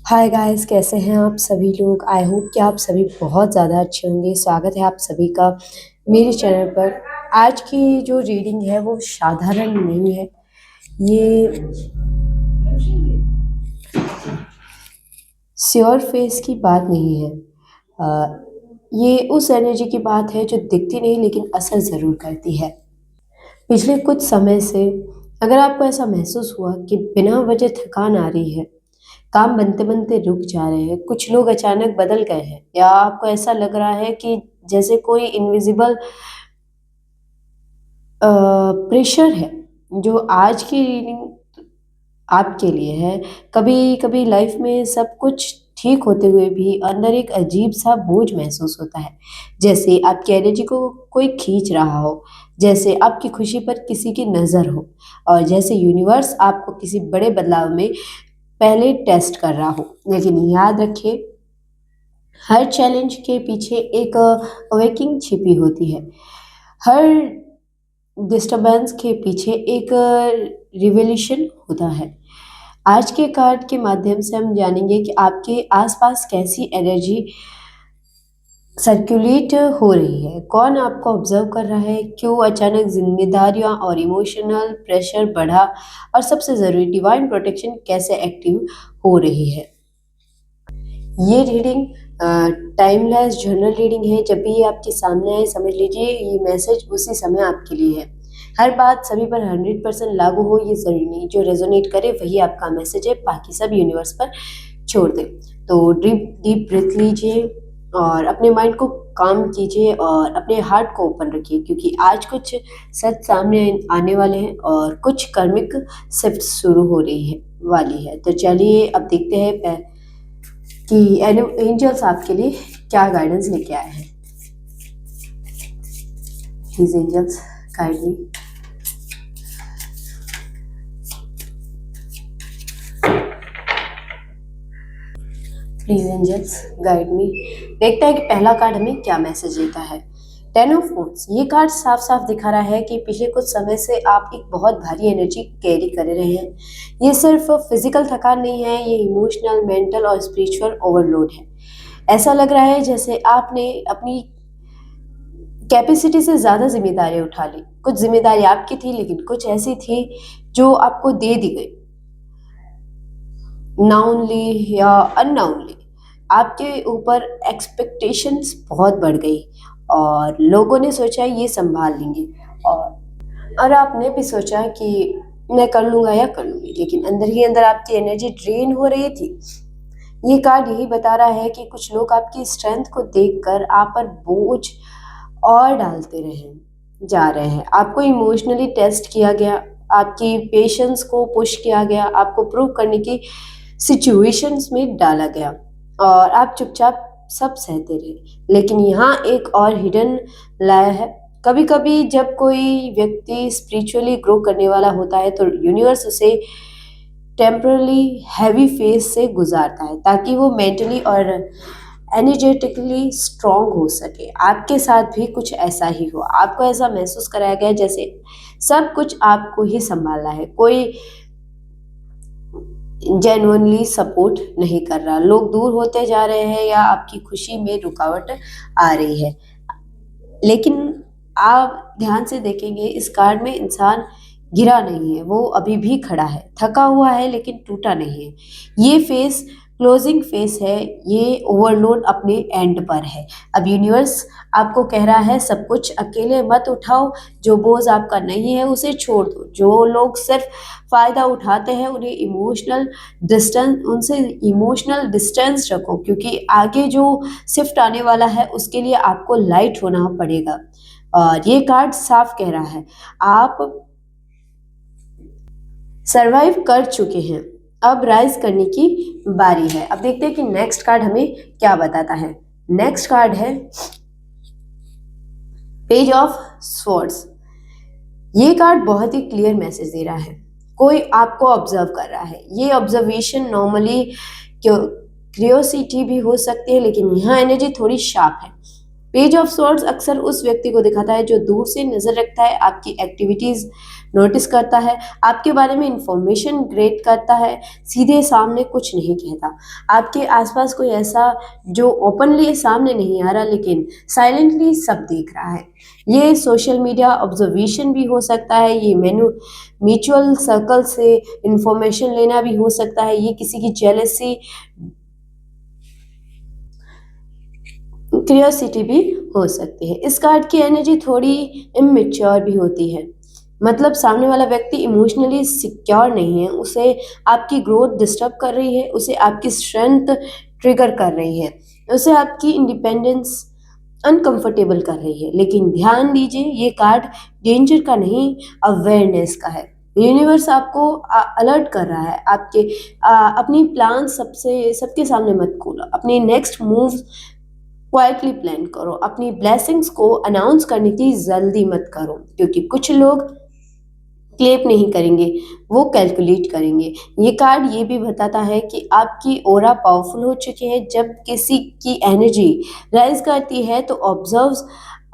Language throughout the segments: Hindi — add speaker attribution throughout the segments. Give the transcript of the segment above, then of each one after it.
Speaker 1: हाय गाइस, कैसे हैं आप सभी लोग। आई होप कि आप सभी बहुत ज़्यादा अच्छे होंगे। स्वागत है आप सभी का मेरे चैनल पर। आज की जो रीडिंग है वो साधारण नहीं है। ये श्योर फेस की बात नहीं है। ये उस एनर्जी की बात है जो दिखती नहीं लेकिन असर ज़रूर करती है। पिछले कुछ समय से अगर आपको ऐसा महसूस हुआ कि बिना वजह थकान आ रही है, काम बनते-बनते रुक जा रहे हैं, कुछ लोग अचानक बदल गए हैं, या आपको ऐसा लग रहा है कि जैसे कोई इनविजिबल प्रेशर है जो आज की रीडिंग आपके लिए है। कभी-कभी लाइफ में सब कुछ ठीक होते हुए भी अंदर एक अजीब-सा बोझ महसूस होता है। जैसे आपकी एनर्जी को कोई खींच रहा हो, जैसे आपकी खुशी पर किसी की नज़र हो, और जैसे यूनिवर्स आपको किसी बड़े बदलाव में पहले टेस्ट कर रहा हो। लेकिन याद रखिए, हर चैलेंज के पीछे एक अवेकिंग छिपी होती है। हर डिस्टरबेंस के पीछे एक रिवॉल्यूशन होता है। आज के कार्ड के माध्यम से हम जानेंगे कि आपके आसपास कैसी एनर्जी सर्कुलेट हो रही है, कौन आपको ऑब्जर्व कर रहा है, क्यों अचानक जिम्मेदारियां और इमोशनल प्रेशर बढ़ा, और सबसे ज़रूरी डिवाइन प्रोटेक्शन कैसे एक्टिव हो रही है। ये रीडिंग टाइमलेस जनरल रीडिंग है। जब भी ये आपके सामने आए, समझ लीजिए ये मैसेज उसी समय आपके लिए है। हर बात सभी पर 100% लागू हो ये ज़रूरी नहीं। जो रेजोनेट करे वही आपका मैसेज है, बाकी सब यूनिवर्स पर छोड़ दें। तो डीप डीप ब्रीथ लीजिए और अपने माइंड को काम कीजिए और अपने हार्ट को ओपन रखिए, क्योंकि आज कुछ सच सामने आने वाले हैं और कुछ कर्मिक शिफ्ट शुरू हो रही है वाली है। तो चलिए अब देखते हैं कि एंजल्स आपके लिए क्या गाइडेंस लेके आए हैं। Please angels guide me. Please angels guide me. देखते हैं कि पहला कार्ड हमें क्या मैसेज देता है। 10 ऑफ वांड्स। ये कार्ड साफ साफ दिखा रहा है कि पिछले कुछ समय से आप एक बहुत भारी एनर्जी कैरी कर रहे हैं। ये सिर्फ फिजिकल थकान नहीं है, ये इमोशनल, मेंटल और स्पिरिचुअल ओवरलोड है। ऐसा लग रहा है जैसे आपने अपनी कैपेसिटी से ज़्यादा जिम्मेदारियां उठा ली। कुछ जिम्मेदारी आपकी थी लेकिन कुछ ऐसी थी जो आपको दे दी गई, नाउनली या अननाउनली। आपके ऊपर एक्सपेक्टेशंस बहुत बढ़ गई और लोगों ने सोचा ये संभाल लेंगे, और आपने भी सोचा कि मैं कर लूँगा या कर लूँगी, लेकिन अंदर ही अंदर आपकी एनर्जी ड्रेन हो रही थी। ये कार्ड यही बता रहा है कि कुछ लोग आपकी स्ट्रेंथ को देखकर आप पर बोझ और डालते रहे जा रहे हैं। आपको इमोशनली टेस्ट किया गया, आपकी पेशेंस को पुश किया गया, आपको प्रूव करने की सिचुएशंस में डाला गया, और आप चुपचाप सब सहते रहे। लेकिन यहाँ एक और हिडन लाया है। कभी कभी जब कोई व्यक्ति स्पिरिचुअली ग्रो करने वाला होता है तो यूनिवर्स उसे टेम्परली हैवी फेज से गुजारता है ताकि वो मेंटली और एनर्जेटिकली स्ट्रांग हो सके। आपके साथ भी कुछ ऐसा ही हुआ। आपको ऐसा महसूस कराया गया जैसे सब कुछ आपको ही संभालना है, कोई जेन्युइनली सपोर्ट नहीं कर रहा। लोग दूर होते जा रहे हैं या आपकी खुशी में रुकावट आ रही है। लेकिन आप ध्यान से देखेंगे, इस कार्ड में इंसान गिरा नहीं है, वो अभी भी खड़ा है, थका हुआ है लेकिन टूटा नहीं है। ये फेस क्लोजिंग फेस है, ये ओवरलोड अपने एंड पर है। अब यूनिवर्स आपको कह रहा है सब कुछ अकेले मत उठाओ, जो बोझ आपका नहीं है उसे छोड़ दो। जो लोग सिर्फ फायदा उठाते हैं उनसे इमोशनल डिस्टेंस रखो, क्योंकि आगे जो शिफ्ट आने वाला है उसके लिए आपको लाइट होना पड़ेगा। और ये कार्ड साफ कह रहा है आप सरवाइव कर चुके हैं, अब राइज करने की बारी है। अब देखते हैं कि नेक्स्ट कार्ड हमें क्या बताता है। नेक्स्ट कार्ड है पेज ऑफ स्वॉर्ड्स। ये कार्ड बहुत ही क्लियर मैसेज दे रहा है। कोई आपको ऑब्जर्व कर रहा है। ये ऑब्जर्वेशन नॉर्मली क्यूरियोसिटी भी हो सकती है, लेकिन यहाँ एनर्जी थोड़ी शार्प है। पेज ऑफ स्वॉर्ड्स अक्सर उस व्यक्ति को दिखाता है जो दूर से नजर रखता है, आपकी एक्टिविटीज नोटिस करता है, आपके बारे में इंफॉर्मेशन ग्रेट करता है, सीधे सामने कुछ नहीं कहता। आपके आसपास कोई ऐसा जो ओपनली सामने नहीं आ रहा लेकिन साइलेंटली सब देख रहा है। ये सोशल मीडिया ऑब्जर्वेशन भी हो सकता है, ये म्यूचुअल सर्कल से इंफॉर्मेशन लेना भी हो सकता है, ये किसी की जेलसी, क्यूरियोसिटी भी हो सकती है। इस कार्ड की एनर्जी थोड़ी इमेच्योर भी होती है, मतलब सामने वाला व्यक्ति इमोशनली सिक्योर नहीं है, उसे आपकी ग्रोथ डिस्टर्ब कर रही है, उसे आपकी स्ट्रेंथ ट्रिगर कर रही है, उसे आपकी इंडिपेंडेंस अनकंफर्टेबल कर रही है। लेकिन ध्यान दीजिए, ये कार्ड डेंजर का नहीं, अवेयरनेस का है। यूनिवर्स आपको अलर्ट कर रहा है, अपनी प्लान सबके सामने मत खोलो, अपनी नेक्स्ट मूव क्वाइटली प्लान करो, अपनी ब्लेसिंग्स को अनाउंस करने की जल्दी मत करो, क्योंकि कुछ लोग क्लेप नहीं करेंगे, वो कैलकुलेट करेंगे। ये कार्ड ये भी बताता है कि आपकी ऑरा पावरफुल हो चुकी है। जब किसी की एनर्जी राइज करती है तो ऑब्जर्व्स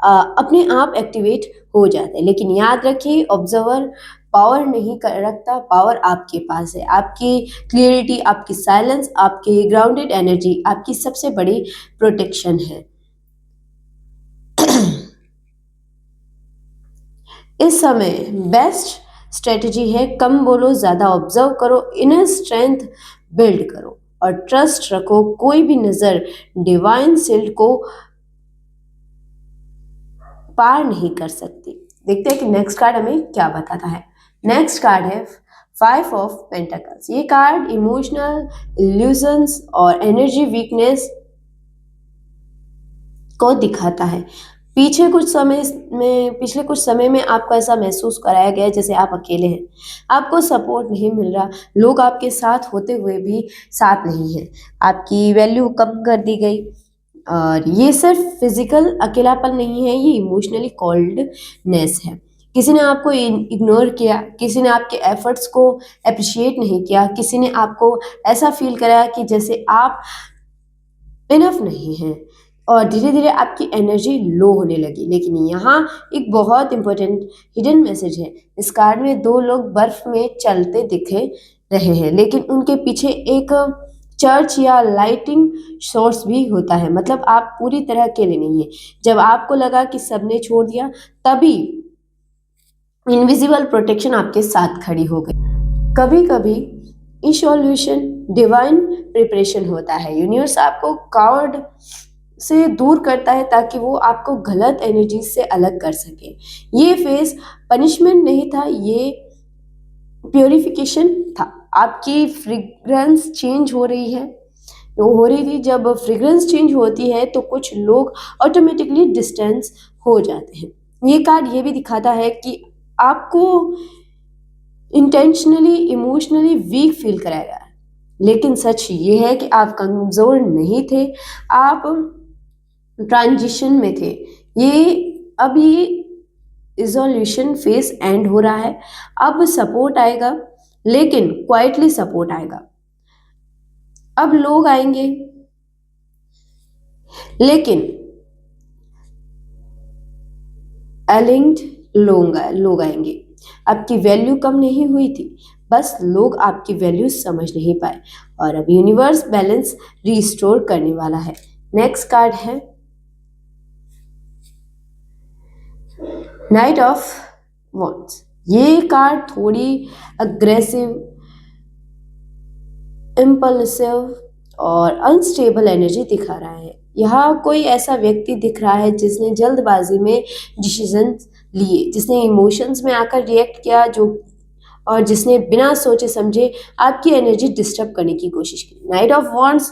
Speaker 1: अपने आप एक्टिवेट हो जाते हैं, लेकिन याद रखिए ऑब्जर्वर पावर नहीं रखता, पावर आपके पास है। आपकी क्लियरिटी, आपकी साइलेंस, आपकी ग्राउंडेड एनर्जी आपकी सबसे बड़ी प्रोटेक्शन है। इस समय बेस्ट स्ट्रेटजी है कम बोलो, ज़्यादा ऑब्जर्व करो, इनर स्ट्रेंथ बिल्ड करो और ट्रस्ट रखो, कोई भी नज़र डिवाइन सिल्ड को पार नहीं कर सकती। देखते हैं कि नेक्स्ट कार्ड हमें क्या बताता है। नेक्स्ट कार्ड है 5 ऑफ पेंटाकल्स। ये कार्ड इमोशनल इल्यूजन्स और एनर्जी वीकनेस को दिखाता है। पिछले कुछ समय में आपको ऐसा महसूस कराया गया है जैसे आप अकेले हैं, आपको सपोर्ट नहीं मिल रहा, लोग आपके साथ होते हुए भी साथ नहीं हैं, आपकी वैल्यू कम कर दी गई। और ये सिर्फ फिजिकल अकेलापन नहीं है, ये इमोशनली कोल्डनेस है। किसी ने आपको इग्नोर किया, किसी ने आपके एफर्ट्स को अप्रिशिएट नहीं किया, किसी ने आपको ऐसा फील कराया कि जैसे आप इनफ नहीं हैं, और धीरे धीरे आपकी एनर्जी लो होने लगी। लेकिन यहाँ एक बहुत इंपॉर्टेंट हिडन मैसेज है। इस कार्ड में 2 लोग बर्फ में चलते दिखे रहे हैं, लेकिन उनके पीछे एक चर्च या लाइटिंग सोर्स भी होता है, मतलब आप पूरी तरह अकेले नहीं हैं। जब आपको लगा कि सबने छोड़ दिया, तभी इनविजिबल प्रोटेक्शन आपके साथ खड़ी हो गई। कभी कभी इशोल्यूशन डिवाइन प्रिपरेशन होता है। यूनिवर्स आपको कावर्ड से दूर करता है ताकि वो आपको गलत एनर्जी से अलग कर सके। ये फेज पनिशमेंट नहीं था, ये प्योरिफिकेशन था। आपकी फ्रेग्रेंस चेंज हो रही है, वो हो रही थी। जब फ्रेग्रेंस चेंज होती है तो कुछ लोग ऑटोमेटिकली डिस्टेंस हो जाते हैं। ये कार्ड ये भी दिखाता है कि आपको इंटेंशनली इमोशनली वीक फील कराया, लेकिन सच ये है कि आप कमज़ोर नहीं थे, आप ट्रांजिशन में थे। अब ये इजोल्यूशन फेस एंड हो रहा है, अब सपोर्ट आएगा, लेकिन क्वाइटली सपोर्ट आएगा। अब लोग आएंगे, लेकिन अलिंक्ड लोग आएंगे। आपकी वैल्यू कम नहीं हुई थी, बस लोग आपकी वैल्यू समझ नहीं पाए, और अब यूनिवर्स बैलेंस रिस्टोर करने वाला है। नेक्स्ट कार्ड है नाइट ऑफ वॉन्ड्स। ये कार्ड थोड़ी अग्रेसिव, इम्पल्सिव और अनस्टेबल एनर्जी दिखा रहा है। यहाँ कोई ऐसा व्यक्ति दिख रहा है जिसने जल्दबाजी में डिसीजन लिए, जिसने इमोशंस में आकर रिएक्ट किया, और जिसने बिना सोचे समझे आपकी एनर्जी डिस्टर्ब करने की कोशिश की। नाइट ऑफ वॉन्ड्स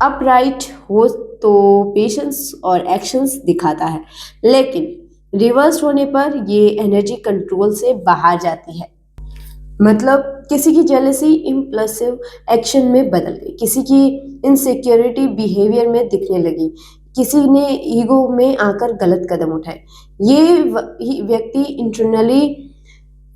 Speaker 1: अपराइट हो तो पेशेंस और एक्शंस दिखाता है, लेकिन रिवर्स होने पर ये एनर्जी कंट्रोल से बाहर जाती है। मतलब किसी की जेलसी इम्पल्सिव एक्शन में बदल गई, किसी की इनसिक्योरिटी बिहेवियर में दिखने लगी, किसी ने ईगो में आकर गलत कदम उठाए। ये व्यक्ति इंटरनली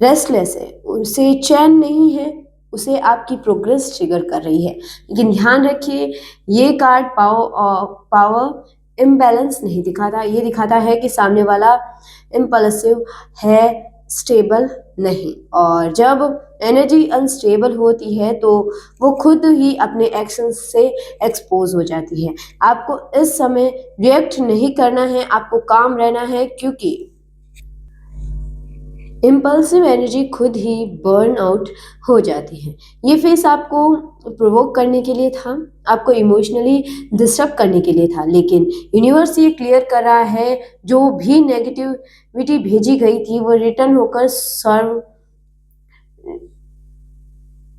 Speaker 1: रेस्टलेस है, उसे चैन नहीं है, उसे आपकी प्रोग्रेस ट्रिगर कर रही है। लेकिन ध्यान रखिए, ये कार्ड पावर इम्बैलेंस नहीं दिखाता, ये दिखाता है कि सामने वाला इम्पल्सिव है, स्टेबल नहीं। और जब एनर्जी अनस्टेबल होती है तो वो खुद ही अपने एक्शंस से एक्सपोज हो जाती है। आपको इस समय रिएक्ट नहीं करना है, आपको काम रहना है, क्योंकि इम्पल्सिव एनर्जी खुद ही बर्न आउट हो जाती है। ये फेस आपको प्रोवोक करने के लिए था, आपको इमोशनली डिस्टर्ब करने के लिए था, लेकिन यूनिवर्स ये क्लियर कर रहा है जो भी नेगेटिविटी भेजी गई थी वो रिटर्न होकर सर्व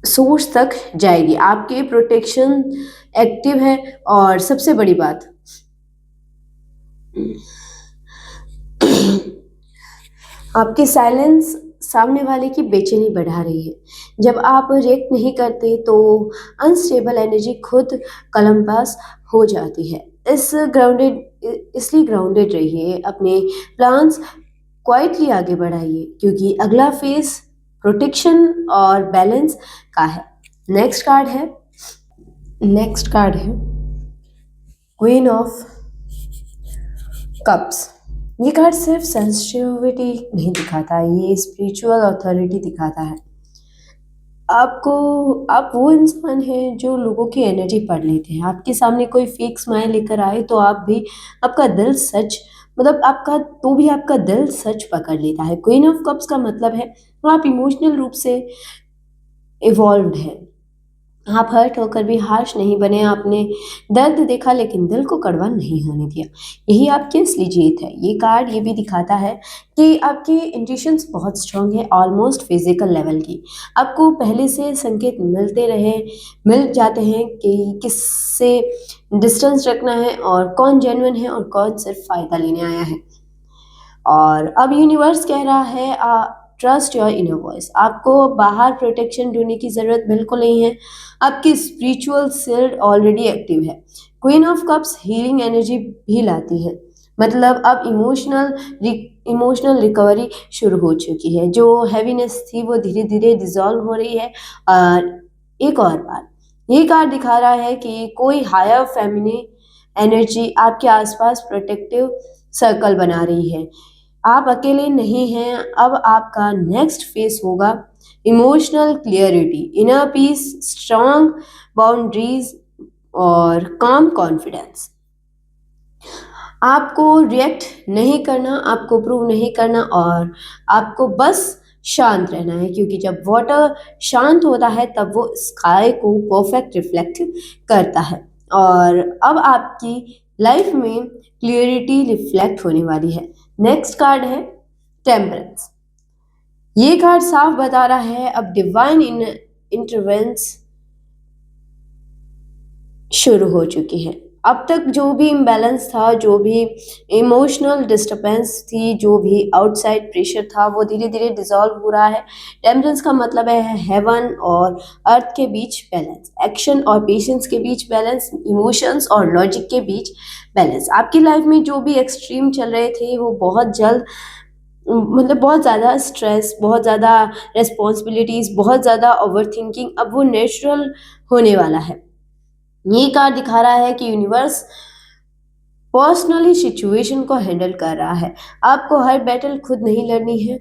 Speaker 1: सोर्स तक जाएगी। आपके प्रोटेक्शन एक्टिव है। और सबसे बड़ी बात, आपकी साइलेंस सामने वाले की बेचैनी बढ़ा रही है। जब आप रिएक्ट नहीं करते तो अनस्टेबल एनर्जी खुद कलम पास हो जाती है। इसलिए ग्राउंडेड रहिए, अपने प्लान्स क्वाइटली आगे बढ़ाइए, क्योंकि अगला फेस प्रोटेक्शन और बैलेंस का है। नेक्स्ट कार्ड है क्वीन ऑफ कप्स। ये कार्ड सिर्फ सेंसिटिविटी नहीं दिखाता, ये स्पिरिचुअल अथॉरिटी दिखाता है। आप वो इंसान हैं जो लोगों की एनर्जी पढ़ लेते हैं। आपके सामने कोई फेक स्माइल लेकर आए तो आपका दिल सच आपका दिल सच पकड़ लेता है। क्वीन ऑफ कप्स का मतलब है आप इमोशनल रूप से इवॉल्व्ड हैं। आप हर्ट होकर भी हार्श नहीं बने, आपने दर्द देखा लेकिन दिल को कड़वा नहीं होने दिया। यही आपकी असली जीत है। ये कार्ड ये भी दिखाता है कि आपके इंट्यूशंस बहुत स्ट्रांग है, ऑलमोस्ट फिजिकल लेवल की। आपको पहले से संकेत मिल जाते हैं कि किससे डिस्टेंस रखना है और कौन जेन्युइन है और कौन सिर्फ फ़ायदा लेने आया है। और अब यूनिवर्स कह रहा है ट्रस्ट योर इनर वॉइस। आपको बाहर प्रोटेक्शन ढूंढने की ज़रूरत बिल्कुल नहीं है, आपकी स्पिरिचुअल शील्ड ऑलरेडी एक्टिव है। Queen of cups healing energy भी लाती है, मतलब अब इमोशनल रिकवरी शुरू हो चुकी है। जो हैवीनेस थी वो धीरे धीरे डिजॉल्व हो रही है। और एक और बात, ये कार्ड दिखा रहा है कि कोई हायर फेमिनिन एनर्जी आपके आसपास प्रोटेक्टिव सर्कल बना रही है। आप अकेले नहीं हैं। अब आपका नेक्स्ट फेस होगा emotional clarity, inner peace, strong boundaries और काम कॉन्फिडेंस। आपको रिएक्ट नहीं करना, आपको प्रूव नहीं करना, और आपको बस शांत रहना है, क्योंकि जब वाटर शांत होता है तब वो स्काई को परफेक्ट रिफ्लेक्ट करता है। और अब आपकी लाइफ में क्लियरिटी रिफ्लेक्ट होने वाली है। नेक्स्ट कार्ड है टेम्परेंस। ये कार्ड साफ बता रहा है अब डिवाइन इंटरवेंस शुरू हो चुकी है। अब तक जो भी इम्बैलेंस था, जो भी इमोशनल डिस्टर्बेंस थी, जो भी आउटसाइड प्रेशर था, वो धीरे धीरे डिसॉल्व हो रहा है। टेम्परेंस का मतलब है हेवन और अर्थ के बीच बैलेंस, एक्शन और पेशेंस के बीच बैलेंस, इमोशंस और लॉजिक के बीच बैलेंस। आपकी लाइफ में जो भी एक्सट्रीम चल रहे थे वो बहुत जल्द, मतलब बहुत ज़्यादा स्ट्रेस, बहुत ज़्यादा रिस्पॉन्सिबिलिटीज़, बहुत ज़्यादा ओवर थिंकिंग, अब वो नेचुरल होने वाला है। ये कार्ड दिखा रहा है कि यूनिवर्स पर्सनली सिचुएशन को हैंडल कर रहा है। आपको हर बैटल खुद नहीं लड़नी है।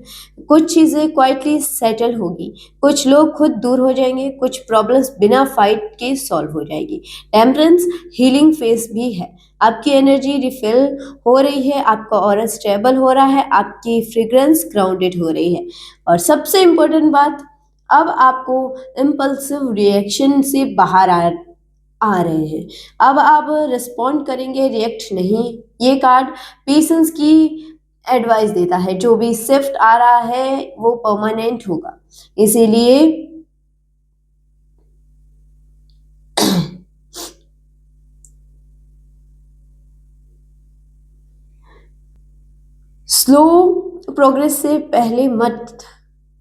Speaker 1: कुछ चीज़ें क्वाइटली सेटल होगी, कुछ लोग खुद दूर हो जाएंगे, कुछ प्रॉब्लम्स बिना फाइट के सॉल्व हो जाएगी। टेम्परेंस हीलिंग फेस भी है। आपकी एनर्जी रिफिल हो रही है, आपका ऑरा स्टेबल हो रहा है, आपकी फ्रेग्रेंस ग्राउंडेड हो रही है। और सबसे इम्पोर्टेंट बात, अब आपको इम्पल्सिव रिएक्शन से बाहर आ रहे हैं। अब आप रिस्पॉन्ड करेंगे, रिएक्ट नहीं। ये कार्ड पेशेंस की एडवाइस देता है। जो भी शिफ्ट आ रहा है वो परमानेंट होगा, इसीलिए स्लो प्रोग्रेस से पहले मत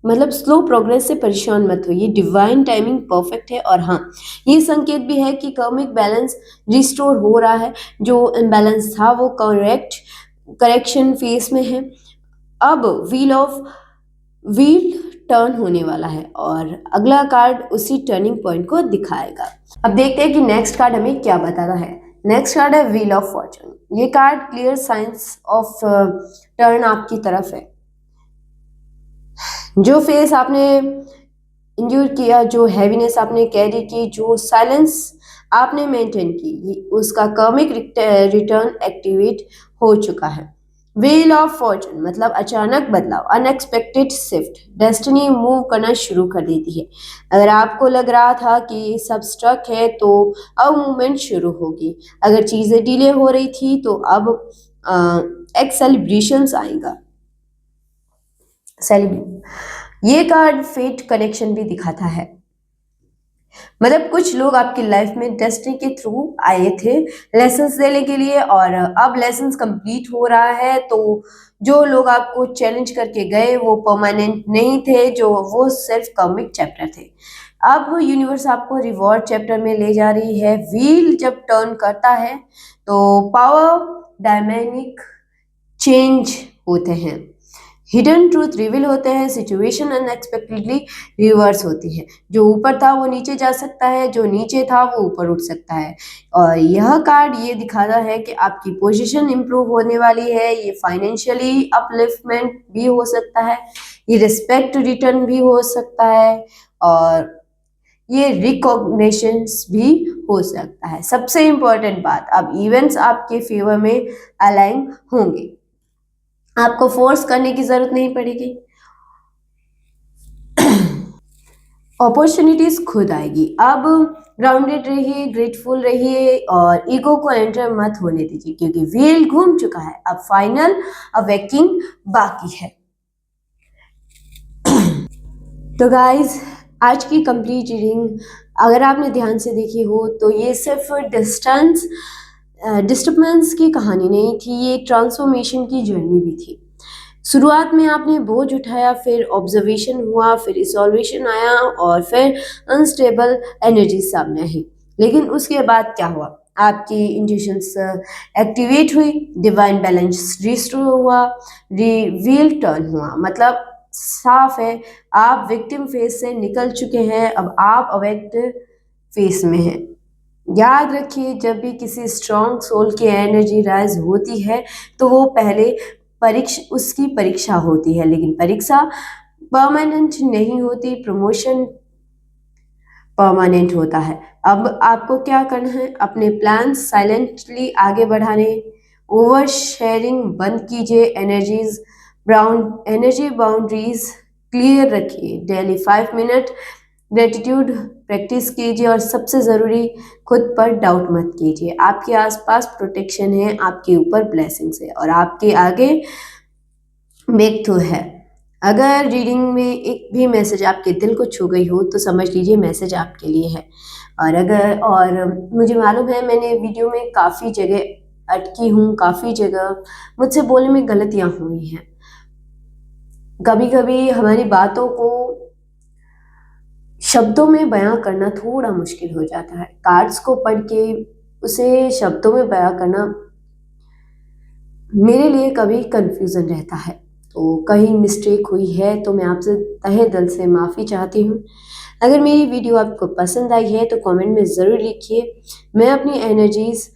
Speaker 1: मतलब स्लो प्रोग्रेस से परेशान मत होइए। डिवाइन टाइमिंग परफेक्ट है। और हाँ, ये संकेत भी है कि कर्मिक बैलेंस रिस्टोर हो रहा है। जो इम्बैलेंस था वो करेक्शन फेस में है। अब व्हील टर्न होने वाला है और अगला कार्ड उसी टर्निंग पॉइंट को दिखाएगा। अब देखते हैं कि नेक्स्ट कार्ड हमें क्या बता रहा है। नेक्स्ट कार्ड है व्हील ऑफ फॉर्चून। ये card clear signs of turn आपकी तरफ है। जो फेस आपने इंड्योर किया, जो हैवीनेस आपने कैरी की, जो साइलेंस आपने मेंटेन की, उसका कर्मिक रिटर्न एक्टिवेट हो चुका है। व्हील ऑफ फॉर्चून मतलब अचानक बदलाव, अनएक्सपेक्टेड शिफ्ट, डेस्टिनी मूव करना शुरू कर देती है। अगर आपको लग रहा था कि सब स्टक है तो अब मूवमेंट शुरू होगी। अगर चीज़ें डिले हो रही थी तो अब एक सेलिब्रेशंस आएगा। ये कार्ड फेट कनेक्शन भी दिखाता है। मतलब कुछ लोग आपकी लाइफ में डेस्टिनी के थ्रू आए थे लेसन्स देने के लिए, और अब लेसन्स कंप्लीट हो रहा है। तो जो लोग आपको चैलेंज करके गए वो परमानेंट नहीं थे, जो वो सिर्फ कॉमिक चैप्टर थे। अब यूनिवर्स आपको रिवॉर्ड चैप्टर में ले जा रही है। व्हील जब टर्न करता है तो पावर डायनामिक चेंज होते हैं, हिडन ट्रूथ रिवील होते हैं, सिचुएशन अनएक्सपेक्टेडली रिवर्स होती है। जो ऊपर था वो नीचे जा सकता है, जो नीचे था वो ऊपर उठ सकता है। और यह कार्ड ये दिखाता है कि आपकी पोजीशन इंप्रूव होने वाली है। ये फाइनेंशियली अपलिफ्टमेंट भी हो सकता है, ये रिस्पेक्ट रिटर्न भी हो सकता है, और ये रिकॉग्निशंस भी हो सकता है। सबसे इंपॉर्टेंट बात, अब इवेंट्स आपके फेवर में अलाइन होंगे, आपको फोर्स करने की जरूरत नहीं पड़ेगी। अपॉर्चुनिटीज खुद आएगी। अब ग्राउंडेड रहिए, ग्रेटफुल रहिए और ईगो को एंटर मत होने दीजिए, क्योंकि व्हील घूम चुका है। अब फाइनल अवेकिंग बाकी है। तो गाइज, आज की कंप्लीट रीडिंग अगर आपने ध्यान से देखी हो तो ये सिर्फ डिस्टर्बेंस की कहानी नहीं थी, ये ट्रांसफॉर्मेशन की जर्नी भी थी। शुरुआत में आपने बोझ उठाया, फिर ऑब्जर्वेशन हुआ, फिर रिसोल्वेशन आया, और फिर अनस्टेबल एनर्जी सामने आई। लेकिन उसके बाद क्या हुआ? आपकी इंट्यूशंस एक्टिवेट हुई, डिवाइन बैलेंस रिस्टोर हुआ, रिवील टर्न हुआ। मतलब साफ है, आप विक्टिम फेज से निकल चुके हैं, अब आप अवेक्ट फेज में हैं। याद रखिए, जब भी किसी स्ट्रॉन्ग सोल की एनर्जी राइज होती है तो वो पहले उसकी परीक्षा होती है, लेकिन परीक्षा परमानेंट नहीं होती, प्रमोशन परमानेंट होता है। अब आपको क्या करना है? अपने प्लान साइलेंटली आगे बढ़ाने, ओवर शेयरिंग बंद कीजिए, एनर्जी बाउंड्रीज क्लियर रखिए, डेली 5 मिनट ग्रेटिट्यूड प्रैक्टिस कीजिए, और सबसे ज़रूरी, खुद पर डाउट मत कीजिए। आपके आसपास प्रोटेक्शन है, आपके ऊपर ब्लेसिंग्स है, और आपके आगे ब्रेक थ्रू है। अगर रीडिंग में एक भी मैसेज आपके दिल को छू गई हो तो समझ लीजिए मैसेज आपके लिए है। और मुझे मालूम है, मैंने वीडियो में काफ़ी जगह अटकी हूँ, काफ़ी जगह मुझसे बोलने में गलतियाँ हुई हैं। कभी कभी हमारी बातों को शब्दों में बयां करना थोड़ा मुश्किल हो जाता है। कार्ड्स को पढ़ के उसे शब्दों में बयां करना मेरे लिए कभी कंफ्यूजन रहता है। तो कहीं मिस्टेक हुई है तो मैं आपसे तहे दिल से माफ़ी चाहती हूँ। अगर मेरी वीडियो आपको पसंद आई है तो कमेंट में ज़रूर लिखिए। मैं अपनी एनर्जीज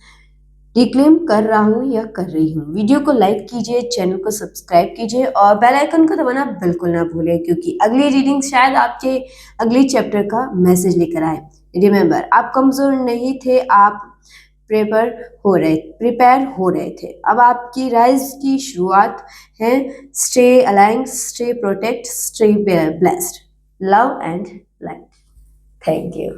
Speaker 1: रिक्लेम कर रहा हूँ या कर रही हूँ। वीडियो को लाइक कीजिए, चैनल को सब्सक्राइब कीजिए, और बेल आइकन को दबाना बिल्कुल ना भूलें, क्योंकि अगली रीडिंग शायद आपके अगले चैप्टर का मैसेज लेकर आए। रिमेंबर, आप कमज़ोर नहीं थे, आप प्रिपेयर हो रहे थे। अब आपकी राइज की शुरुआत है। Stay aligned, stay protect, stay blessed. Love and light. Thank you.